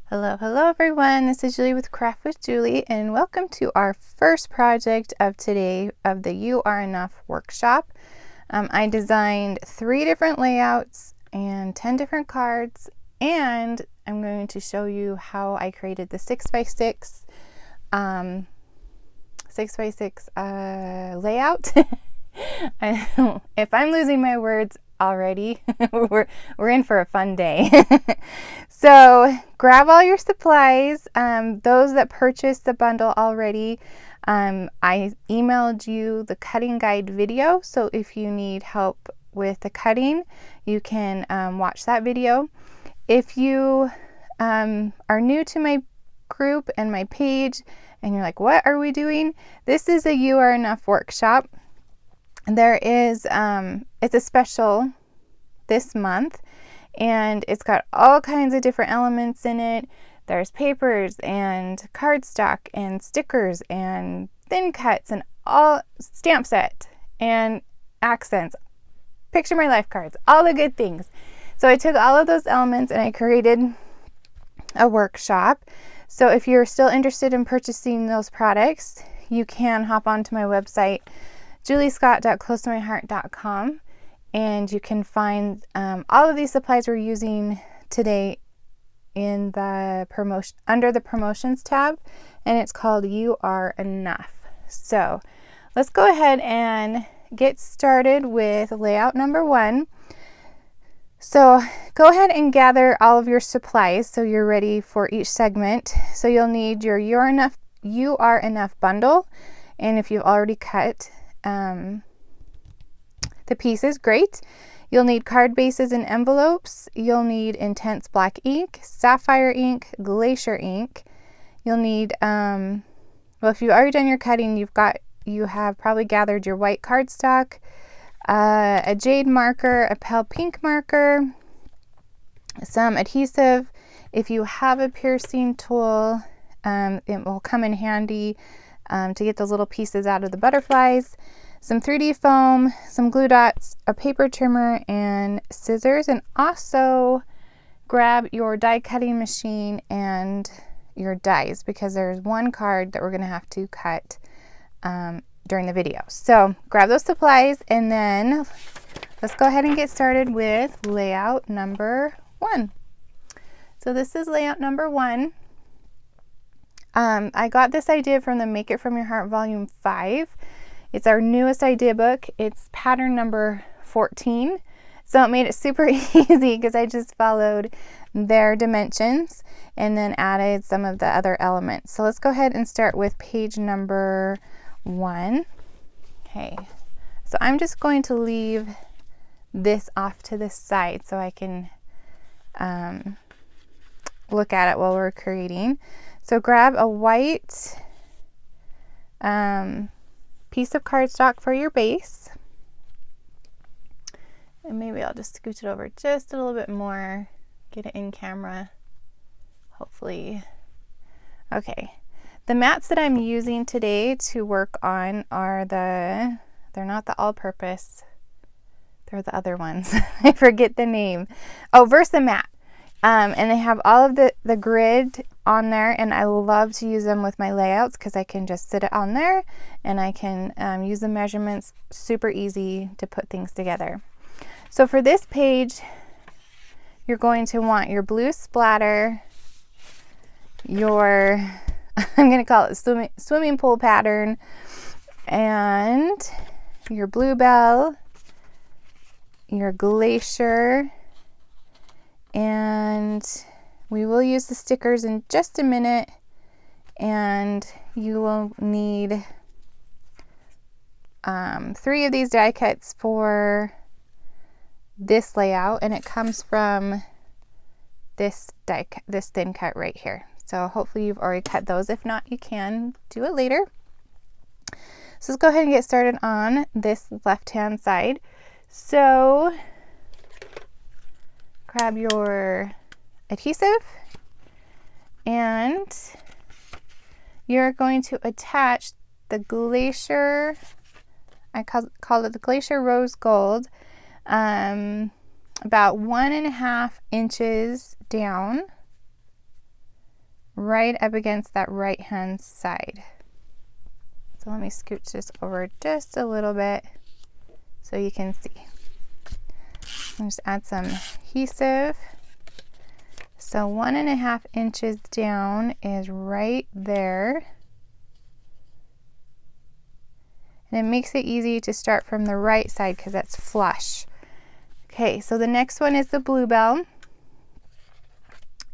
Hello everyone. This is Julie with Craft with Julie, and welcome to our first project of today of the You Are Enough workshop. I designed 3 different layouts and 10 different cards, and I'm going to show you how I created the 6x6 layout. If I'm losing my words already, we're in for a fun day. So grab all your supplies. Those that purchased the bundle already, I emailed you the cutting guide video. So if you need help with the cutting, you can watch that video. If you are new to my group and my page and you're like, what are we doing? This is a You Are Enough workshop. There is, it's a special this month, and it's got all kinds of different elements in it. There's papers and cardstock and stickers and thin cuts and all stamp set and accents, picture my life cards, all the good things. So I took all of those elements and I created a workshop. So if you're still interested in purchasing those products, you can hop onto my website, juliescott.closetomyheart.com, and you can find all of these supplies we're using today in the promotion, under the promotions tab, and it's called You Are Enough. So let's go ahead and get started with layout number 1. So go ahead and gather all of your supplies so you're ready for each segment. So you'll need your You Are Enough bundle, and if you've already cut the pieces, great. You'll need card bases and envelopes. You'll need intense black ink, sapphire ink, glacier ink. You'll need, well, if you've already done your cutting, you have probably gathered your white cardstock, a jade marker, a pale pink marker, some adhesive. If you have a piercing tool, it will come in handy to get those little pieces out of the butterflies. Some 3D foam, some glue dots, a paper trimmer, and scissors. And also grab your die cutting machine and your dies, because there's one card that we're going to have to cut during the video. So grab those supplies, and then let's go ahead and get started with layout number 1. So this is layout number 1. I got this idea from the Make It From Your Heart Volume 5. It's our newest idea book. It's pattern number 14. So it made it super easy because I just followed their dimensions and then added some of the other elements. So let's go ahead and start with page number 1. Okay, so I'm just going to leave this off to the side so I can look at it while we're creating. So grab a white piece of cardstock for your base, and maybe I'll just scoot it over just a little bit more, get it in camera, hopefully. Okay, the mats that I'm using today to work on are they're not the all-purpose, they're the other ones. I forget the name. Oh, Versamat. And they have all of the grid on there, and I love to use them with my layouts because I can just sit it on there and I can use the measurements. Super easy to put things together. So for this page, you're going to want your blue splatter, your I'm going to call it swimming pool pattern, and your bluebell, your glacier, and we will use the stickers in just a minute. And you will need 3 of these die cuts for this layout, and it comes from this thin cut right here. So hopefully you've already cut those. If not, you can do it later. So let's go ahead and get started on this left-hand side. So grab your adhesive, and you're going to attach the glacier, I call it the Glacier Rose Gold, about 1.5 inches down right up against that right hand side. So let me scooch this over just a little bit so you can see. I'll just add some adhesive. So 1.5 inches down is right there. And it makes it easy to start from the right side because that's flush. Okay, so the next one is the bluebell.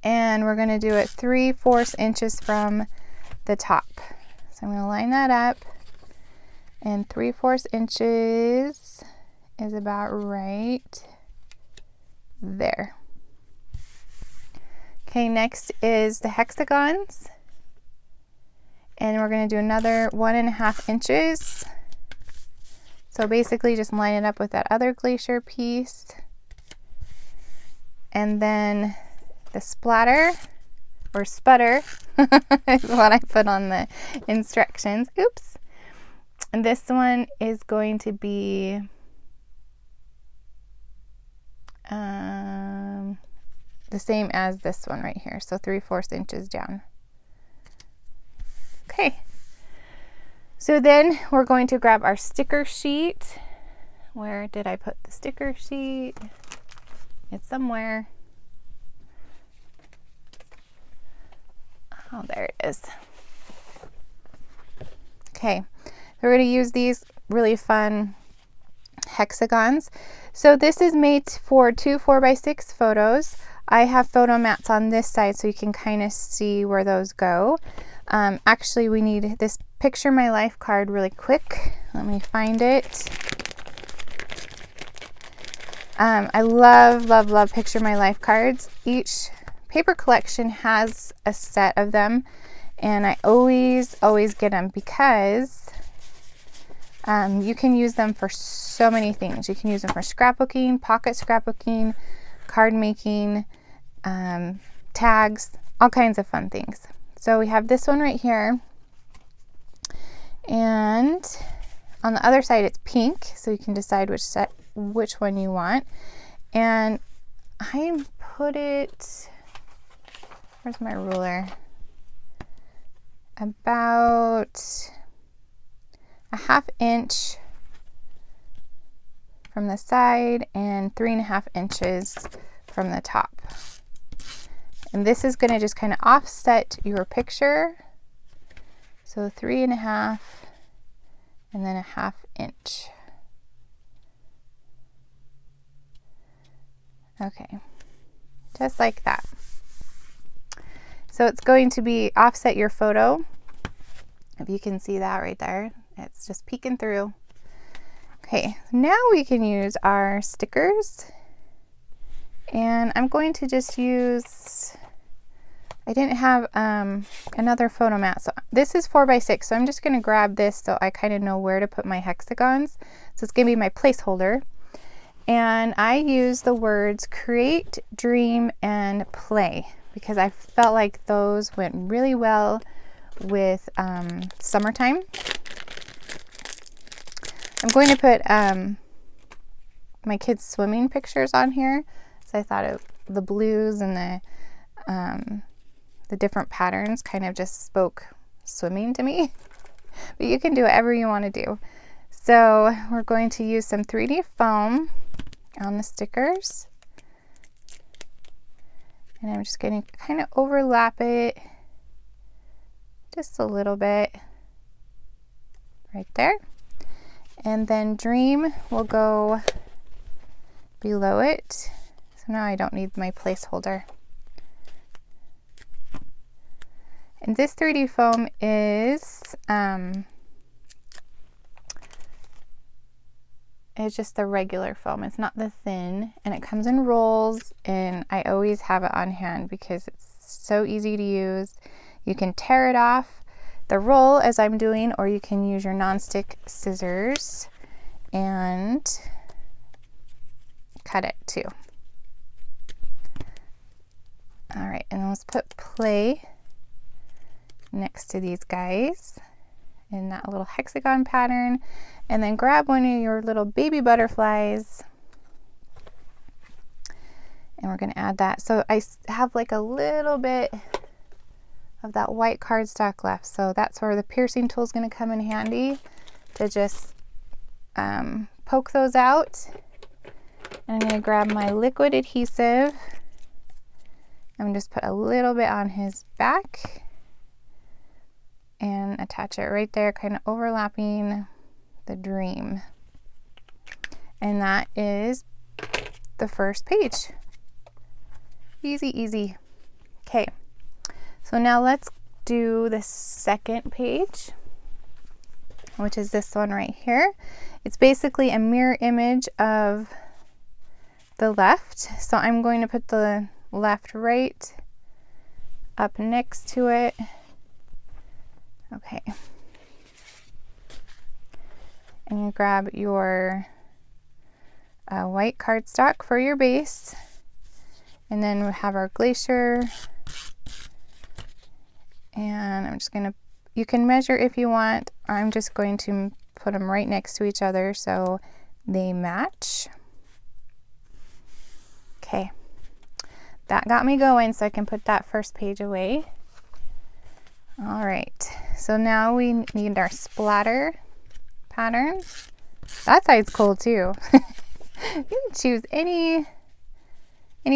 And we're going to do it 3/4 inches from the top. So I'm going to line that up. And 3/4 inches is about right there. Okay, next is the hexagons. And we're going to do another 1.5 inches. So basically just line it up with that other glacier piece. And then the splatter or sputter is what I put on the instructions. Oops. And this one is going to be the same as this one right here. So 3/4 inches down. Okay. So then we're going to grab our sticker sheet. Where did I put the sticker sheet? It's somewhere. Oh, there it is. Okay, we're going to use these really fun hexagons. So this is made for 2 4x6 photos. I have photo mats on this side so you can kind of see where those go. Actually, we need this Picture My Life card really quick. Let me find it. I love Picture My Life cards. Each paper collection has a set of them, and I always get them because you can use them for so many things. You can use them for scrapbooking, pocket scrapbooking, card making, tags, all kinds of fun things. So we have this one right here, and on the other side it's pink, so you can decide which one you want. And I put it, where's my ruler? About 1/2 inch from the side and 3.5 inches from the top. And this is going to just kind of offset your picture. So 3.5 and then 1/2 inch. Okay, just like that. So it's going to be offset your photo. If you can see that right there, it's just peeking through. Okay, now we can use our stickers. And I'm going to just use, I didn't have another photo mat. So this is 4x6, so I'm just going to grab this so I kind of know where to put my hexagons. So it's going to be my placeholder. And I use the words create, dream, and play because I felt like those went really well with summertime. I'm going to put my kids' swimming pictures on here. So I thought the blues and the different patterns kind of just spoke swimming to me. But you can do whatever you want to do. So we're going to use some 3D foam on the stickers. And I'm just going to kind of overlap it just a little bit right there. And then dream will go below it. So now I don't need my placeholder. And this 3D foam is it's just the regular foam. It's not the thin, and it comes in rolls, and I always have it on hand because it's so easy to use. You can tear it off the roll as I'm doing, or you can use your nonstick scissors and cut it too. All right, and let's put play next to these guys in that little hexagon pattern, and then grab one of your little baby butterflies, and we're going to add that. So I have like a little bit of that white cardstock left. So that's where the piercing tool is going to come in handy to just poke those out. And I'm going to grab my liquid adhesive. I'm just put a little bit on his back and attach it right there, kind of overlapping the dream. And that is the first page. Easy, easy. Okay, so now let's do the second page, which is this one right here. It's basically a mirror image of the left. So I'm going to put the left right up next to it. Okay. And you grab your white cardstock for your base. And then we have our glacier. And I'm just gonna, you can measure if you want. I'm just going to put them right next to each other so they match. Okay, that got me going, so I can put that first page away. All right, so now we need our splatter pattern. That side's cool too. You can choose any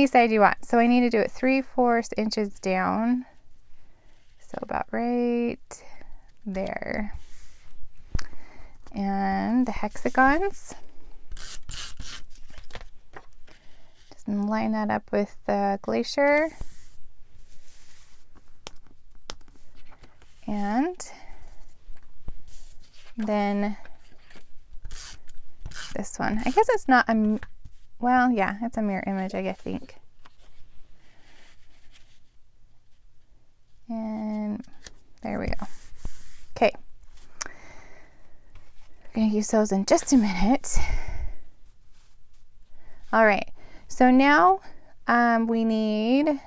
side you want. So I need to do it 3/4 inches down. So about right there. And the hexagons. Just line that up with the glacier. And then this one. I guess it's not a, well, yeah, it's a mirror image, I think. And there we go. Okay. I'm going to use those in just a minute. All right. So now we need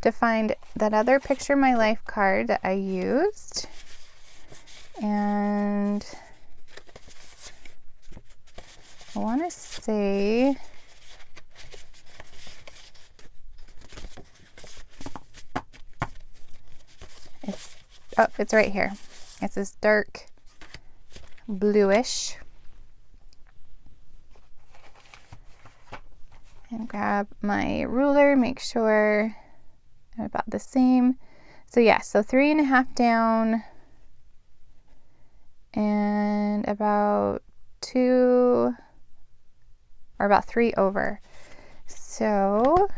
to find that other Picture My Life card that I used. And I want to say it's right here. It's this dark bluish. And grab my ruler, make sure I'm about the same. So yeah, so 3.5 down and about 2 or about 3 over. So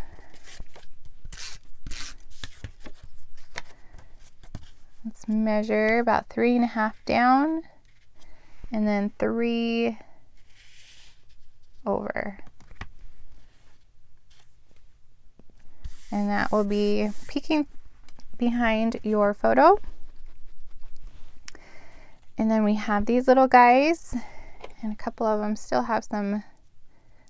let's measure about 3.5 down and then 3 over. And that will be peeking behind your photo. And then we have these little guys, and a couple of them still have some,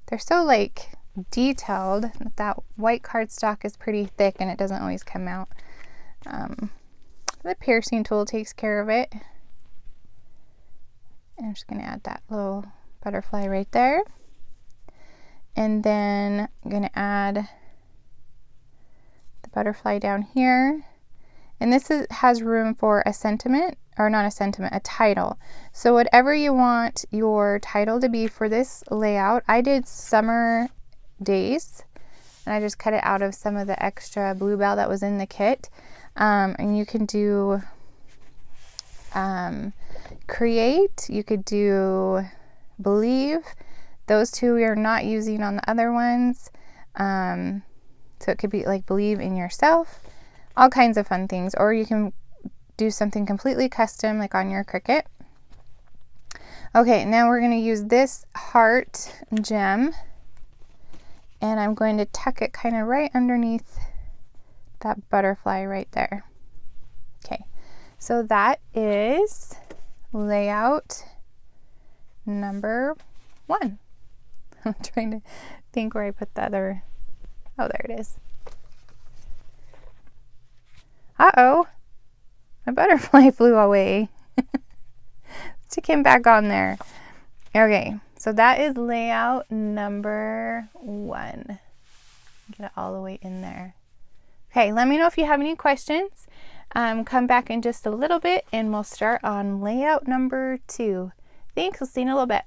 they're so like detailed. That white cardstock is pretty thick and it doesn't always come out. The piercing tool takes care of it. And I'm just going to add that little butterfly right there. And then I'm going to add the butterfly down here. And this has room for a sentiment, or not a sentiment, a title. So whatever you want your title to be for this layout, I did Summer Days, and I just cut it out of some of the extra Bluebell that was in the kit. And you can do Create, you could do Believe. Those two we are not using on the other ones. So it could be like Believe in Yourself, all kinds of fun things. Or you can do something completely custom like on your Cricut. Okay, now we're going to use this heart gem, and I'm going to tuck it kind of right underneath that butterfly right there. Okay, so that is layout number 1. I'm trying to think where I put the other. Oh, there it is. Uh-oh, my butterfly flew away. Stick him back on there. Okay, so that is layout number 1. Get it all the way in there. Okay, let me know if you have any questions. Come back in just a little bit and we'll start on layout number 2. Thanks, we'll see you in a little bit.